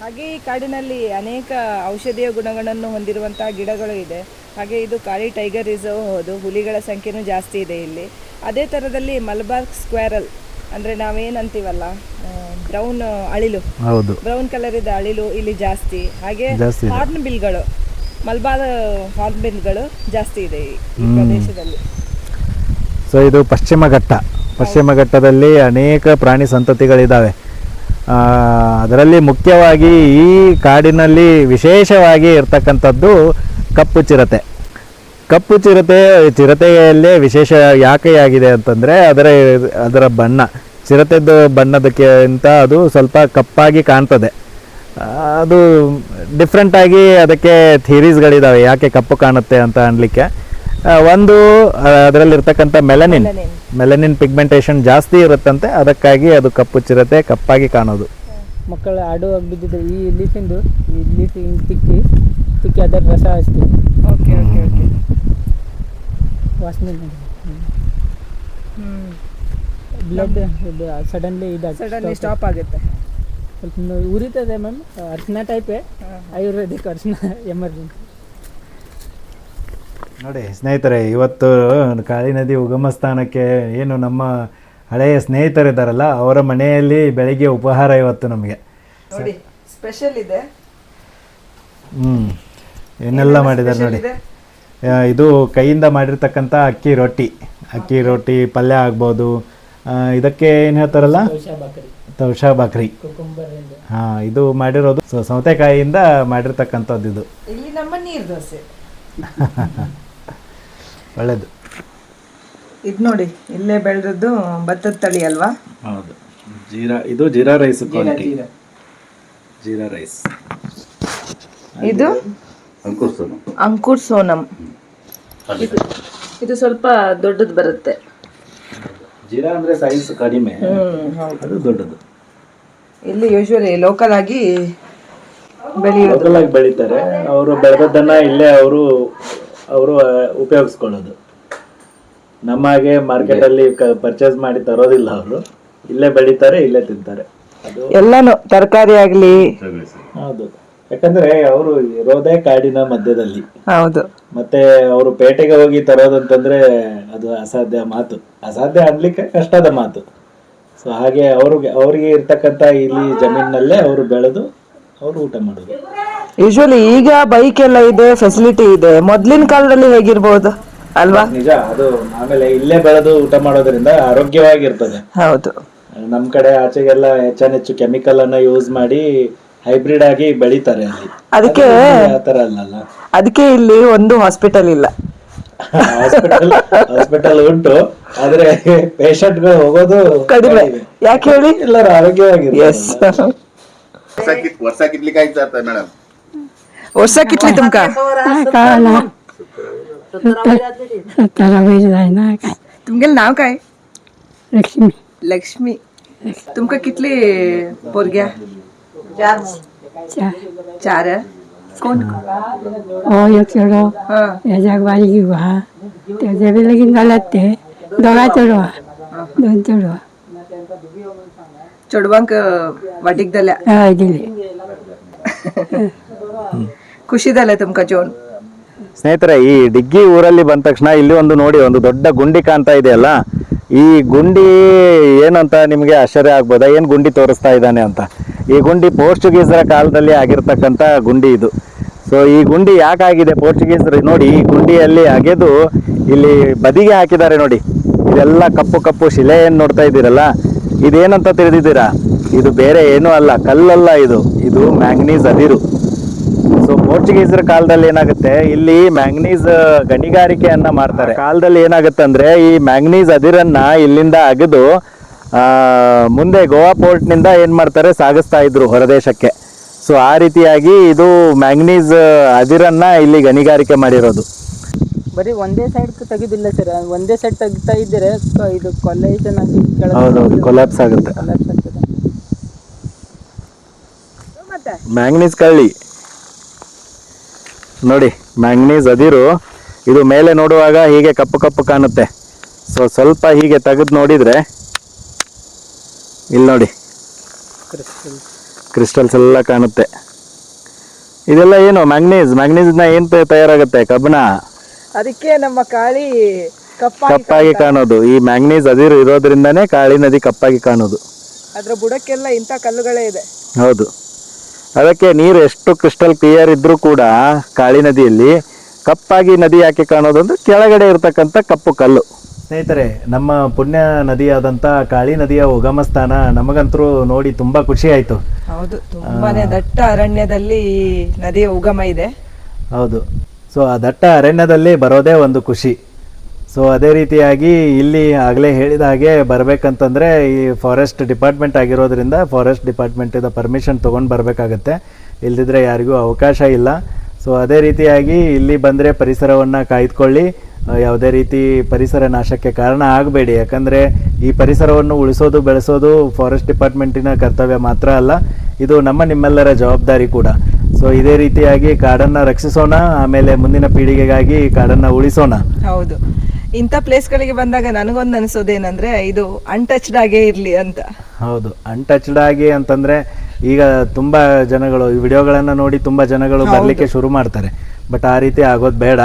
ಹಾಗೆ ಈ ಕಾಡಿನಲ್ಲಿ ಅನೇಕ ಔಷಧೀಯ ಗುಣಗಳನ್ನು ಹೊಂದಿರುವಂತಹ ಗಿಡಗಳು ಇದೆ. ಹಾಗೆ ಇದು ಕಾಳಿ ಟೈಗರ್ ರಿಸರ್ವ್ ಹೌದು, ಹುಲಿಗಳ ಸಂಖ್ಯೆನೂ ಜಾಸ್ತಿ ಇದೆ ಇಲ್ಲಿ. ಅದೇ ಥರದಲ್ಲಿ ಮಲಬಾರ್ ಸ್ಕ್ವೇರಲ್ ಅಂದರೆ ನಾವೇನಂತೀವಲ್ಲ ಬ್ರೌನ್ ಅಳಿಲು, ಹೌದು, ಬ್ರೌನ್ ಕಲರ್ ಇದೆ ಅಳಿಲು ಇಲ್ಲಿ ಜಾಸ್ತಿ. ಹಾಗೆ ಹಾರ್ನ್ ಬಿಲ್ಗಳು, ಮಲಬಾರ್ ಹಾರ್ನ್ ಬಿಲ್ಗಳು ಜಾಸ್ತಿ ಇದೆ ಈ ಪ್ರದೇಶದಲ್ಲಿ. ಸೊ ಇದು ಪಶ್ಚಿಮ ಘಟ್ಟದಲ್ಲಿ ಅನೇಕ ಪ್ರಾಣಿ ಸಂತತಿಗಳಿದ್ದಾವೆ. ಅದರಲ್ಲಿ ಮುಖ್ಯವಾಗಿ ಈ ಕಾಡಿನಲ್ಲಿ ವಿಶೇಷವಾಗಿ ಇರ್ತಕ್ಕಂಥದ್ದು ಕಪ್ಪು ಚಿರತೆಯಲ್ಲೇ ವಿಶೇಷ ಯಾಕೆ ಆಗಿದೆ ಅಂತಂದರೆ ಅದರ ಬಣ್ಣ, ಚಿರತೆದ್ದು ಬಣ್ಣದಕ್ಕಿಂತ ಅದು ಸ್ವಲ್ಪ ಕಪ್ಪಾಗಿ ಕಾಣ್ತದೆ. ಅದು ಡಿಫ್ರೆಂಟಾಗಿ ಅದಕ್ಕೆ ಥಿಯರೀಸ್ಗಳಿದ್ದಾವೆ ಯಾಕೆ ಕಪ್ಪು ಕಾಣುತ್ತೆ ಅಂತ ಅನ್ಲಿಕ್ಕೆ. ಒಂದು ಅದರಲ್ಲಿರ್ತಕ್ಕಂಥ ಮೆಲನಿನ್ ಪಿಗ್ಮೆಂಟೇಷನ್ ಜಾಸ್ತಿ ಇರುತ್ತಂತೆ, ಅದಕ್ಕಾಗಿ ಅದು ಕಪ್ಪು ಚಿರತೆ ಕಪ್ಪಾಗಿ ಕಾಣೋದು. ಮಕ್ಕಳು ಆಡುವಾಗ ಬಿದ್ದಿದ್ದು ಈ ಲೀಫಿಂದು, ಈ ಲೀಫ್ ತಿಕ್ಕಿ ಅದರ ರಸ ಹಚ್ತೀವಿ. Okay okay okay. ವಾಸನೆ ಬ್ಲಡ್ ಸಡನ್ಲಿ ಸ್ಟಾಪ್ ಆಗುತ್ತೆ. ಸ್ವಲ್ಪ ಉರಿತದೆ ಮ್ಯಾಮ್, ಅರ್ಶಿನ ಟೈಪೇ, ಆಯುರ್ವೇದಿಕ್ ಅರ್ಶಿನ ಎಮರ್ಜೆನ್ಸಿ. ನೋಡಿ ಸ್ನೇಹಿತರೆ, ಇವತ್ತು ಕಾಳಿ ನದಿ ಉಗಮ ಸ್ಥಾನಕ್ಕೆ ಏನು ನಮ್ಮ ಹಳೆಯ ಸ್ನೇಹಿತರಿದ್ದಾರಲ್ಲ ಅವರ ಮನೆಯಲ್ಲಿ ಬೆಳಿಗ್ಗೆ ಉಪಹಾರ ಇವತ್ತು ನಮಗೆ ನೋಡಿ ಸ್ಪೆಷಲ್ ಇದೆ. ಏನೆಲ್ಲ ಮಾಡಿದ್ದಾರೆ ನೋಡಿ. ಇದು ಕೈಯಿಂದ ಮಾಡಿರ್ತಕ್ಕಂಥ ಅಕ್ಕಿ ರೊಟ್ಟಿ ಪಲ್ಯ ಆಗ್ಬೋದು. ಇದಕ್ಕೆ ಏನು ಹೇಳ್ತಾರಲ್ಲ, ತೌಷಾ ಬಾಕ್ರಿ. ಇದು ಮಾಡಿರೋದು ಸೌತೆಕಾಯಿಯಿಂದ ಮಾಡಿರ್ತಕ್ಕಂಥದ್ದು. ಇದು ಇಲ್ಲಿ ನಮ್ಮ ನೀರು ದೋಸೆ. ಒಳ್ಳೇದು. ಇದು ನೋಡಿ, ಇಲ್ಲೇ ಬೆಳೆದದ್ದು ಭತ್ತದ ತಳಿ ಅಲ್ವಾ? ಹೌದು, ಇದು jeera rice quality. Jeera rice. ಇದು ಅಂಕುರ್ ಸೋನಂ. ಇದು ಸ್ವಲ್ಪ ದೊಡ್ಡದು ಬರುತ್ತೆ. ಜೀರಾ ಅಂದ್ರೆ ಸೈಜ್ ಕಡಿಮೆ, ಅದು ದೊಡ್ಡದು. ಇಲ್ಲಿ ಯೂಶುವಲಿ ಲೋಕಲ್ ಆಗಿ ಬೆಳೀತಾರೆ. ಅವರು ಬೆಳೆದದ್ದನ್ನ ಇಲ್ಲೇ ಅವರು ಉಪಯೋಗಿಸ್ಕೊಳ್ಳೋದು. ನಮ್ಮ ಹಾಗೆ ಮಾರ್ಕೆಟ್ ಅಲ್ಲಿ ಪರ್ಚೇಸ್ ಮಾಡಿ ತರೋದಿಲ್ಲ. ಅವರು ಇಲ್ಲೇ ಬೆಳೀತಾರೆ, ಇಲ್ಲೇ ತಿಂತಾರೆ. ಎಲ್ಲಾನು ತರಕಾರಿ ಆಗ್ಲಿ. ಹೌದು, ಯಾಕಂದ್ರೆ ಅವರು ಇರೋದೇ ಕಾಡಿನ ಮಧ್ಯದಲ್ಲಿ. ಹೌದು. ಮತ್ತೆ ಅವರು ಪೇಟೆಗೆ ಹೋಗಿ ತರೋದಂತಂದ್ರೆ ಅದು ಅಸಾಧ್ಯ ಅನ್ಲಿಕ್ಕೆ ಕಷ್ಟದ ಮಾತು. ಸೊ ಹಾಗೆ ಅವ್ರಿಗೆ ಇರ್ತಕ್ಕಂಥ ಇಲ್ಲಿ ಜಮೀನಲ್ಲೇ ಅವರು ಬೆಳೆದು ಅವರು ಊಟ ಮಾಡೋದು. ಯೂಶುವಲಿ ಈಗ ಬೈಕ್ ಎಲ್ಲ ಇದೆ, ಫೆಸಿಲಿಟಿ ಇದೆ. ಮೊದ್ಲಿನ ಕಾಲದಲ್ಲಿ ಹೇಗಿರ್ಬೋದು ಅಲ್ವಾ? ನಿಜ. ಅದು ಆಮೇಲೆ ಇಲ್ಲೇ ಬೆಳೆದು ಊಟ ಮಾಡೋದ್ರಿಂದ ಆರೋಗ್ಯವಾಗಿರ್ತದೆ. ಹೌದು. ನಮ್ ಕಡೆ ಆಚೆಗೆಲ್ಲ ಹೆಚ್ಚು ಕೆಮಿಕಲ್ ಅನ್ನ ಯೂಸ್ ಮಾಡಿ ಹೈಬ್ರಿಡ್ ಆಗಿ ಬೆಳಿತಾರೆ. ಅದಕ್ಕೆ ಆತರ ಅಲ್ಲಲ್ಲ. ಅದಕ್ಕೆ ಇಲ್ಲಿ ಒಂದು ಹಾಸ್ಪಿಟಲ್ ಇಲ್ಲ. ಹಾಸ್ಪಿಟಲ್ ಉಂಟು, ಆದ್ರೆ ಪೇಷಂಟ್ ಗಳು ಹೋಗೋದು ಕಡಿಮೆ. ಯಾಕೆ ಹೇಳಿ? ಎಲ್ಲರೂ ಆರೋಗ್ಯವಾಗಿ. ವರ್ಷ ಕಿತ್ಲಿಕ್ಕೆ ಆಯ್ತು ಮೇಡಮ್. वर्षा कितली तुमका कळाला 17 वयस जायना काय तुमगेल नाव काय लक्ष्मी लक्ष्मी तुमका कितली पोरग्या चार कोण हो एक चेडो हा हेज्याक बारीक व्हा तेजे बी लगीन जाल्यात ते दोगा चेडवा 2 चेडवा चोडवांक वाटीक जाल्या हय दिले ಖುಷಿ ಇದಲ್ಲ ತುಮಕ ಜೋನ್ ಸ್ನೇಹಿತರೆ, ಈ ಡಿಗ್ಗಿ ಊರಲ್ಲಿ ಬಂದ ತಕ್ಷಣ ಇಲ್ಲಿ ಒಂದು ನೋಡಿ, ಒಂದು ದೊಡ್ಡ ಗುಂಡಿ ಕಾಣ್ತಾ ಇದೆಯಲ್ಲ, ಈ ಗುಂಡಿ ಏನಂತ ನಿಮಗೆ ಆಶ್ಚರ್ಯ ಆಗ್ಬೋದಾ, ಏನು ಗುಂಡಿ ತೋರಿಸ್ತಾ ಇದ್ದಾನೆ ಅಂತ. ಈ ಗುಂಡಿ ಪೋರ್ಚುಗೀಸರ ಕಾಲದಲ್ಲಿ ಆಗಿರ್ತಕ್ಕಂಥ ಗುಂಡಿ ಇದು. ಸೊ ಈ ಗುಂಡಿ ಯಾಕಾಗಿದೆ, ಪೋರ್ಚುಗೀಸರು ನೋಡಿ ಈ ಗುಂಡಿಯಲ್ಲಿ ಅಗೆದು ಇಲ್ಲಿ ಬದಿಗೆ ಹಾಕಿದ್ದಾರೆ ನೋಡಿ. ಇದೆಲ್ಲ ಕಪ್ಪು ಕಪ್ಪು ಶಿಲೆ ಏನು ನೋಡ್ತಾ ಇದ್ದೀರಲ್ಲ, ಇದೇನಂತ ತಿಳಿದಿದ್ದೀರಾ? ಇದು ಬೇರೆ ಏನೂ ಅಲ್ಲ, ಕಲ್ಲಲ್ಲ, ಇದು ಮ್ಯಾಂಗನೀಸ್ ಅದಿರು. ಸೊ ಪೋರ್ಚುಗೀಸರ ಕಾಲದಲ್ಲಿ ಏನಾಗುತ್ತೆ, ಇಲ್ಲಿ ಮ್ಯಾಂಗನೀಸ್ ಗಣಿಗಾರಿಕೆಯನ್ನ ಮಾಡ್ತಾರೆ. ಕಾಲದಲ್ಲಿ ಏನಾಗುತ್ತೆ ಅಂದ್ರೆ, ಈ ಮ್ಯಾಂಗನೀಸ್ ಅದಿರನ್ನ ಇಲ್ಲಿಂದ ಅಗೆದು ಮುಂದೆ ಗೋವಾ ಪೋರ್ಟ್ನಿಂದ ಏನ್ ಮಾಡ್ತಾರೆ, ಸಾಗಿಸ್ತಾ ಇದ್ರು ಹೊರದೇಶಕ್ಕೆ. ಸೊ ಆ ರೀತಿಯಾಗಿ ಇದು ಮ್ಯಾಂಗನೀಸ್ ಅದಿರನ್ನ ಇಲ್ಲಿ ಗಣಿಗಾರಿಕೆ ಮಾಡಿರೋದು. ಬರೀ ಒಂದೇ ಸೈಡ್ ತೆಗಿದಿಲ್ಲ ಸರ್, ಒಂದೇ ಸೈಡ್ ತೆಗಿತಾ ಇದ್ದರೆ ಇದು ಕೊಲ್ಲೇಷನ್ ಆಗಿ ಹೌದೌದು, ಕೊಲ್ಯಾಪ್ಸ್ ಆಗುತ್ತೆ. ಮ್ಯಾಂಗನೀಸ್ ಕಳ್ಳಿ ನೋಡಿ, ಮ್ಯಾಂಗನೀಸ್ ಅದಿರು ಇದು ಮೇಲೆ ನೋಡುವಾಗ ಹೀಗೆ ಕಪ್ಪು ಕಪ್ಪು ಕಾಣುತ್ತೆ. ಸೊ ಸ್ವಲ್ಪ ಹೀಗೆ ತೆಗೆದು ನೋಡಿದ್ರೆ ಇಲ್ಲಿ ನೋಡಿ ಕ್ರಿಸ್ಟಲ್ಸ್ ಎಲ್ಲ ಕಾಣುತ್ತೆ. ಇದೆಲ್ಲ ಏನು ಮ್ಯಾಂಗನೀಸ್ನ ಏನು ತಯಾರಾಗುತ್ತೆ, ಕಬ್ಬಣ. ಅದಕ್ಕೆ ನಮ್ಮ ಕಾಳಿ ಕಪ್ಪಾಗಿ ಕಾಣೋದು. ಈ ಮ್ಯಾಂಗನೀಸ್ ಅದಿರು ಇರೋದ್ರಿಂದಾನೇ ಕಾಳಿ ನದಿ ಕಪ್ಪಾಗಿ ಕಾಣೋದು. ಅದ್ರ ಬುಡಕ್ಕೆಲ್ಲ ಇಂಥ ಕಲ್ಲುಗಳೇ ಇದೆ. ಹೌದು, ಅದಕ್ಕೆ ನೀರು ಎಷ್ಟು ಕ್ರಿಸ್ಟಲ್ ಕ್ಲಿಯರ್ ಇದ್ರೂ ಕೂಡ ಕಾಳಿ ನದಿಯಲ್ಲಿ ಕಪ್ಪಾಗಿ ನದಿ ಯಾಕೆ ಕಾಣೋದು ಅಂದ್ರೆ ಕೆಳಗಡೆ ಇರತಕ್ಕಂಥ ಕಪ್ಪು ಕಲ್ಲು. ಸ್ನೇಹಿತರೆ, ನಮ್ಮ ಪುಣ್ಯ ನದಿಯಾದಂಥ ಕಾಳಿ ನದಿಯ ಉಗಮ ಸ್ಥಾನ ನಮಗಂತರೂ ನೋಡಿ ತುಂಬಾ ಖುಷಿ ಆಯಿತು. ಹೌದು, ತುಂಬಾನೇ ದಟ್ಟ ಅರಣ್ಯದಲ್ಲಿ ಈ ನದಿಯ ಉಗಮ ಇದೆ. ಹೌದು. ಸೊ ಆ ದಟ್ಟ ಅರಣ್ಯದಲ್ಲಿ ಬರೋದೇ ಒಂದು ಖುಷಿ. ಸೊ ಅದೇ ರೀತಿಯಾಗಿ ಇಲ್ಲಿ ಆಗಲೇ ಹೇಳಿದ ಹಾಗೆ ಬರಬೇಕಂತಂದರೆ ಈ ಫಾರೆಸ್ಟ್ ಡಿಪಾರ್ಟ್ಮೆಂಟ್ ಆಗಿರೋದ್ರಿಂದ ಫಾರೆಸ್ಟ್ ಡಿಪಾರ್ಟ್ಮೆಂಟಿಂದ ಪರ್ಮಿಷನ್ ತೊಗೊಂಡು ಬರಬೇಕಾಗತ್ತೆ, ಇಲ್ದಿದ್ರೆ ಯಾರಿಗೂ ಅವಕಾಶ ಇಲ್ಲ. ಸೊ ಅದೇ ರೀತಿಯಾಗಿ ಇಲ್ಲಿ ಬಂದರೆ ಪರಿಸರವನ್ನು ಕಾಯ್ದುಕೊಳ್ಳಿ, ಯಾವುದೇ ರೀತಿ ಪರಿಸರ ನಾಶಕ್ಕೆ ಕಾರಣ ಆಗಬೇಡಿ. ಯಾಕಂದರೆ ಈ ಪರಿಸರವನ್ನು ಉಳಿಸೋದು ಬೆಳೆಸೋದು ಫಾರೆಸ್ಟ್ ಡಿಪಾರ್ಟ್ಮೆಂಟಿನ ಕರ್ತವ್ಯ ಮಾತ್ರ ಅಲ್ಲ, ಇದು ನಿಮ್ಮೆಲ್ಲರ ಜವಾಬ್ದಾರಿ ಕೂಡ. ಸೊ ಇದೇ ರೀತಿಯಾಗಿ ಕಾಡನ್ನು ರಕ್ಷಿಸೋಣ, ಆಮೇಲೆ ಮುಂದಿನ ಪೀಳಿಗೆಗಾಗಿ ಕಾಡನ್ನು ಉಳಿಸೋಣ. ಹೌದು, ಇಂಥ ಪ್ಲೇಸ್ಗಳಿಗೆ ಬಂದಾಗ ನನಗೊಂದು ಅನಿಸೋದೇನಂದ್ರೆ ಇದು ಅನ್ಟಚ್ಡ್ ಆಗೇ ಇರಲಿ ಅಂತ. ಹೌದು, ಅನ್ಟಚ್ಡ್ ಆಗಿ ಅಂತಂದ್ರೆ ಈಗ ತುಂಬಾ ಜನಗಳು ಈ ವಿಡಿಯೋಗಳನ್ನು ನೋಡಿ ತುಂಬಾ ಜನಗಳು ಬರಲಿಕ್ಕೆ ಶುರು ಮಾಡ್ತಾರೆ. ಬಟ್ ಆ ರೀತಿ ಆಗೋದು ಬೇಡ.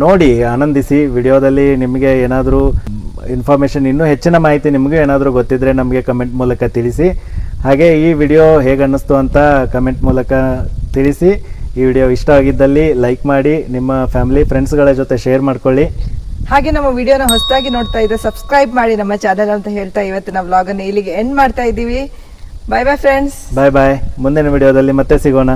ನೋಡಿ, ಆನಂದಿಸಿ. ವಿಡಿಯೋದಲ್ಲಿ ನಿಮಗೆ ಏನಾದರೂ ಇನ್ಫಾರ್ಮೇಷನ್, ಇನ್ನೂ ಹೆಚ್ಚಿನ ಮಾಹಿತಿ ನಿಮಗೆ ಏನಾದರೂ ಗೊತ್ತಿದ್ರೆ ನಮಗೆ ಕಮೆಂಟ್ ಮೂಲಕ ತಿಳಿಸಿ. ಹಾಗೆ ಈ ವಿಡಿಯೋ ಹೇಗೆ ಅನ್ನಿಸ್ತು ಅಂತ ಕಮೆಂಟ್ ಮೂಲಕ ತಿಳಿಸಿ. ಈ ವಿಡಿಯೋ ಇಷ್ಟ ಆಗಿದ್ದಲ್ಲಿ ಲೈಕ್ ಮಾಡಿ, ನಿಮ್ಮ ಫ್ಯಾಮಿಲಿ ಫ್ರೆಂಡ್ಸ್ಗಳ ಜೊತೆ ಶೇರ್ ಮಾಡ್ಕೊಳ್ಳಿ. ಹಾಗೆ ನಮ್ಮ ವಿಡಿಯೋನ ಹೊಸದಾಗಿ ನೋಡ್ತಾ ಇದ್ರೆ ಸಬ್ಸ್ಕ್ರೈಬ್ ಮಾಡಿ ನಮ್ಮ ಚಾನಲ್ ಅಂತ ಹೇಳ್ತಾ ಇವತ್ತಿನ ವ್ಲಾಗನ್ನು ಇಲ್ಲಿಗೆ ಎಂಡ್ ಮಾಡ್ತಾ ಇದ್ದೀವಿ. ಬಾಯ್ ಬಾಯ್ ಫ್ರೆಂಡ್ಸ್. ಬಾಯ್ ಬಾಯ್. ಮುಂದಿನ ವಿಡಿಯೋದಲ್ಲಿ ಮತ್ತೆ ಸಿಗೋಣ.